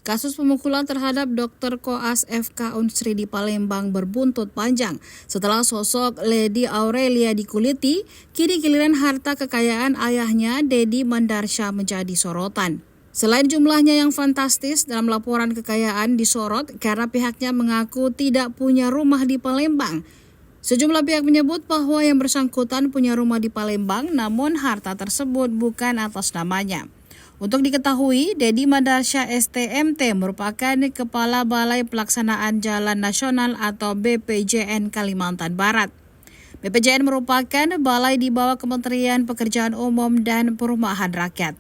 Kasus pemukulan terhadap Dr. Koas FK Unsri di Palembang berbuntut panjang. Setelah sosok Lady Aurelia dikuliti, kini giliran harta kekayaan ayahnya Dedi Mandarsha menjadi sorotan. Selain jumlahnya yang fantastis, dalam laporan kekayaan disorot karena pihaknya mengaku tidak punya rumah di Palembang. Sejumlah pihak menyebut bahwa yang bersangkutan punya rumah di Palembang, namun harta tersebut bukan atas namanya. Untuk diketahui, Dedi Mandarsha STMT merupakan Kepala Balai Pelaksanaan Jalan Nasional atau BPJN Kalimantan Barat. BPJN merupakan balai di bawah Kementerian Pekerjaan Umum dan Perumahan Rakyat.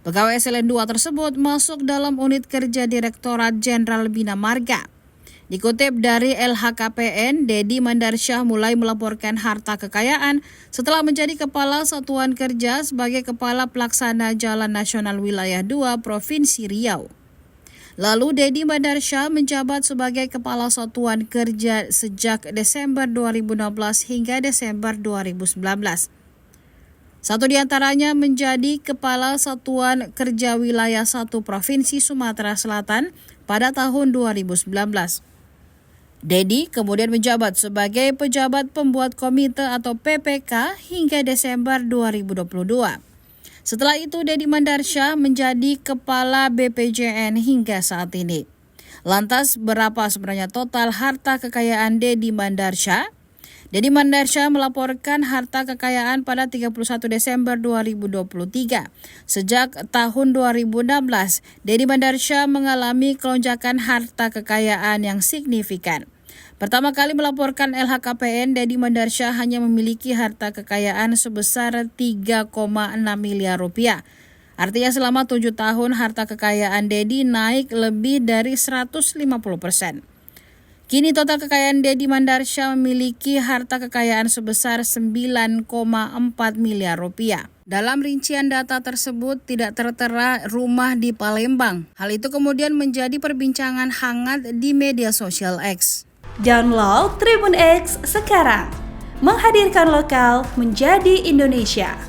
Pegawai eselon 2 tersebut masuk dalam unit kerja Direktorat Jenderal Bina Marga. Dikutip dari LHKPN, Dedi Mandarsha mulai melaporkan harta kekayaan setelah menjadi Kepala Satuan Kerja sebagai Kepala Pelaksana Jalan Nasional Wilayah 2 Provinsi Riau. Lalu Dedi Mandarsha menjabat sebagai Kepala Satuan Kerja sejak Desember 2016 hingga Desember 2019. Satu di antaranya menjadi Kepala Satuan Kerja Wilayah 1 Provinsi Sumatera Selatan pada tahun 2019. Dedi kemudian menjabat sebagai pejabat pembuat komite atau PPK hingga Desember 2022. Setelah itu Dedi Mandarsha menjadi Kepala BPJN hingga saat ini. Lantas berapa sebenarnya total harta kekayaan Dedi Mandarsha? Dedi Mandarsha melaporkan harta kekayaan pada 31 Desember 2023. Sejak tahun 2016, Dedi Mandarsha mengalami kelonjakan harta kekayaan yang signifikan. Pertama kali melaporkan LHKPN, Dedi Mandarsha hanya memiliki harta kekayaan sebesar 3,6 miliar rupiah. Artinya selama 7 tahun harta kekayaan Dedi naik lebih dari 150%. Kini total kekayaan Dedi Mandarsha memiliki harta kekayaan sebesar 9,4 miliar rupiah. Dalam rincian data tersebut tidak tertera rumah di Palembang. Hal itu kemudian menjadi perbincangan hangat di media sosial X. Download Tribun X sekarang, menghadirkan lokal menjadi Indonesia.